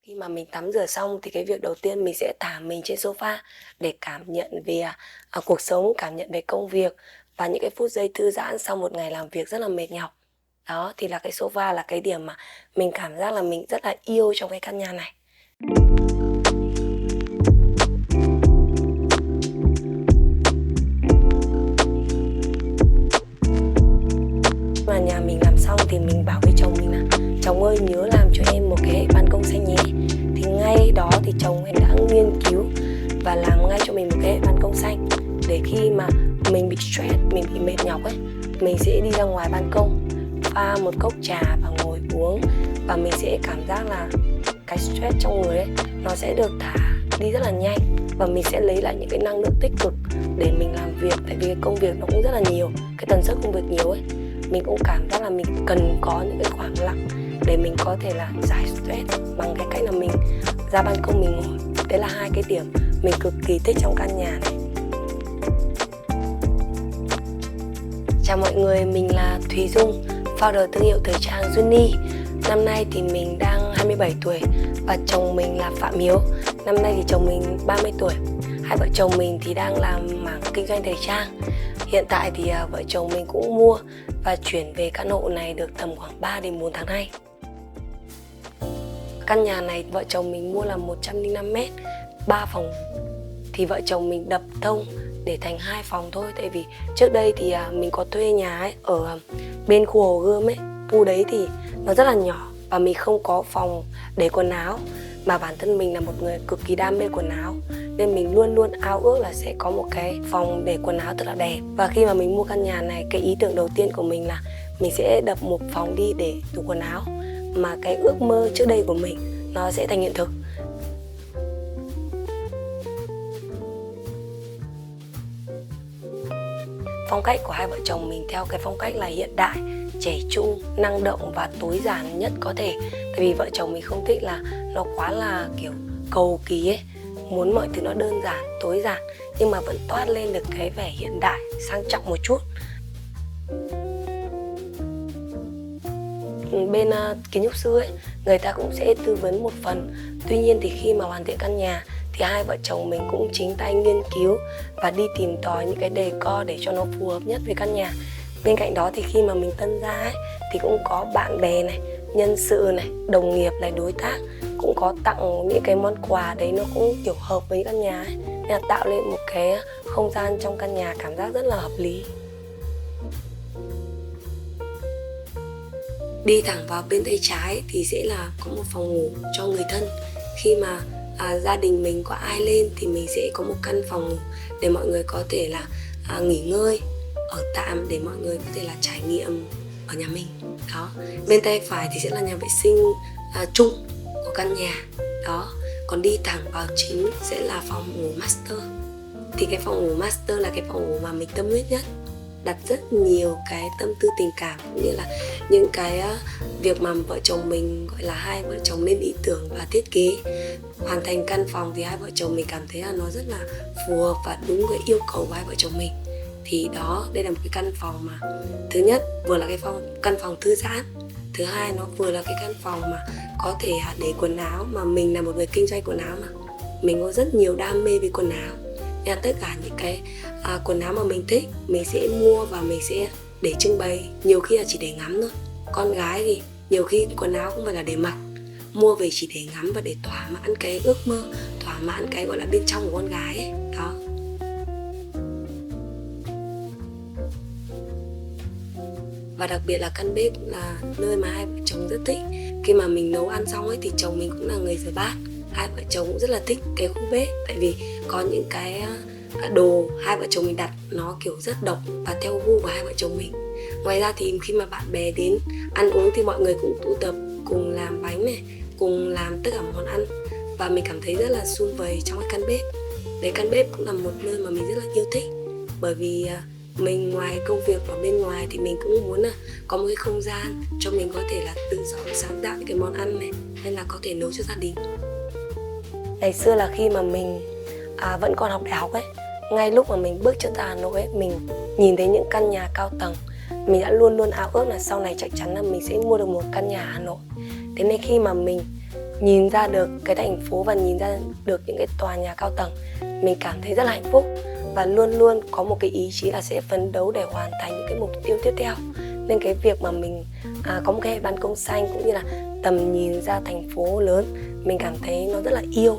Khi mà mình tắm rửa xong thì cái việc đầu tiên mình sẽ thả mình trên sofa để cảm nhận về, cuộc sống, cảm nhận về công việc và những cái phút giây thư giãn sau một ngày làm việc rất là mệt nhọc. Đó, thì là cái sofa là cái điểm mà mình cảm giác là mình rất là yêu trong cái căn nhà này. Mà nhà mình làm xong thì mình bảo với chồng mình là "Chồng ơi, nhớ làm cho em một cái ban công xanh nhé." Thì ngay đó thì chồng em đã nghiên cứu và làm ngay cho mình một cái ban công xanh, để khi mà mình bị stress, mình bị mệt nhọc ấy, mình sẽ đi ra ngoài ban công, pha một cốc trà và ngồi uống, và mình sẽ cảm giác là cái stress trong người ấy, nó sẽ được thả đi rất là nhanh, và mình sẽ lấy lại những cái năng lượng tích cực để mình làm việc. Tại vì cái công việc nó cũng rất là nhiều, cái tần suất công việc nhiều ấy, mình cũng cảm giác là mình cần có những cái khoảng lặng để mình có thể là giải stress bằng cái cách là mình ra ban công mình ngồi. Đấy là hai cái điểm mình cực kỳ thích trong căn nhà này. Chào mọi người, mình là Thùy Dung, founder thương hiệu thời trang Juni. Năm nay thì mình đang 27 tuổi và chồng mình là Phạm Hiếu. Năm nay thì chồng mình 30 tuổi. Hai vợ chồng mình thì đang làm mảng kinh doanh thời trang. Hiện tại thì vợ chồng mình cũng mua và chuyển về căn hộ này được tầm khoảng 3 đến 4 tháng nay. Căn nhà này vợ chồng mình mua là 105 mét, 3 phòng. Thì vợ chồng mình đập thông để thành 2 phòng thôi. Tại vì trước đây thì mình có thuê nhà ấy, ở bên khu Hồ Gươm ấy. Khu đấy thì nó rất là nhỏ và mình không có phòng để quần áo. Mà bản thân mình là một người cực kỳ đam mê quần áo, nên mình luôn luôn ao ước là sẽ có một cái phòng để quần áo thật là đẹp. Và khi mà mình mua căn nhà này, cái ý tưởng đầu tiên của mình là mình sẽ đập một phòng đi để tủ quần áo, mà cái ước mơ trước đây của mình nó sẽ thành hiện thực. Phong cách của hai vợ chồng mình theo cái phong cách là hiện đại, trẻ trung, năng động và tối giản nhất có thể. Tại vì vợ chồng mình không thích là nó quá là kiểu cầu kỳ ấy, muốn mọi thứ nó đơn giản, tối giản nhưng mà vẫn toát lên được cái vẻ hiện đại, sang trọng một chút. Bên kiến trúc sư ấy, người ta cũng sẽ tư vấn một phần. Tuy nhiên thì khi mà hoàn thiện căn nhà thì hai vợ chồng mình cũng chính tay nghiên cứu và đi tìm tòi những cái decor để cho nó phù hợp nhất với căn nhà. Bên cạnh đó thì khi mà mình tân gia ấy, thì cũng có bạn bè này, nhân sự này, đồng nghiệp này, đối tác cũng có tặng những cái món quà đấy, nó cũng kiểu hợp với căn nhà ấy, nên là tạo lên một cái không gian trong căn nhà cảm giác rất là hợp lý. Đi thẳng vào bên tay trái thì sẽ là có một phòng ngủ cho người thân. Khi mà gia đình mình có ai lên thì mình sẽ có một căn phòng ngủ để mọi người có thể là nghỉ ngơi, ở tạm, để mọi người có thể là trải nghiệm ở nhà mình. Đó. Bên tay phải thì sẽ là nhà vệ sinh chung của căn nhà. Đó. Còn đi thẳng vào chính sẽ là phòng ngủ master. Thì cái phòng ngủ master là cái phòng ngủ mà mình tâm huyết nhất, đặt rất nhiều cái tâm tư tình cảm cũng như là những cái việc mà vợ chồng mình gọi là hai vợ chồng lên ý tưởng và thiết kế. Hoàn thành căn phòng thì hai vợ chồng mình cảm thấy là nó rất là phù hợp và đúng với yêu cầu của hai vợ chồng mình. Thì đó, đây là một cái căn phòng mà thứ nhất vừa là cái căn phòng thư giãn, thứ hai nó vừa là cái căn phòng mà có thể để quần áo, mà mình là một người kinh doanh quần áo mà mình có rất nhiều đam mê về quần áo, nên tất cả những cái quần áo mà mình thích mình sẽ mua và mình sẽ để trưng bày, nhiều khi là chỉ để ngắm thôi. Con gái thì nhiều khi quần áo không phải là để mặc, mua về chỉ để ngắm và để thỏa mãn cái ước mơ, thỏa mãn cái gọi là bên trong của con gái ấy. Đó. Và đặc biệt là căn bếp là nơi mà hai vợ chồng rất thích. Khi mà mình nấu ăn xong ấy thì chồng mình cũng là người rửa bát. Hai vợ chồng cũng rất là thích cái khu bếp, tại vì có những cái đồ hai vợ chồng mình đặt nó kiểu rất độc và theo gu của hai vợ chồng mình. Ngoài ra thì khi mà bạn bè đến ăn uống thì mọi người cũng tụ tập cùng làm bánh này, cùng làm tất cả món ăn, và mình cảm thấy rất là sum vầy trong cái căn bếp. Đấy, căn bếp cũng là một nơi mà mình rất là yêu thích, bởi vì mình ngoài công việc ở bên ngoài thì mình cũng muốn có một cái không gian cho mình có thể là tự do sáng tạo những cái món ăn này, nên là có thể nấu cho gia đình. Ngày xưa là khi mà mình vẫn còn học đại học ấy, ngay lúc mà mình bước chân ra Hà Nội ấy, mình nhìn thấy những căn nhà cao tầng, mình đã luôn luôn ao ước là sau này chắc chắn là mình sẽ mua được một căn nhà Hà Nội. Thế nên khi mà mình nhìn ra được cái thành phố và nhìn ra được những cái tòa nhà cao tầng, mình cảm thấy rất là hạnh phúc và luôn luôn có một cái ý chí là sẽ phấn đấu để hoàn thành những cái mục tiêu tiếp theo. Nên cái việc mà mình có một cái ban công xanh cũng như là tầm nhìn ra thành phố lớn, mình cảm thấy nó rất là yêu.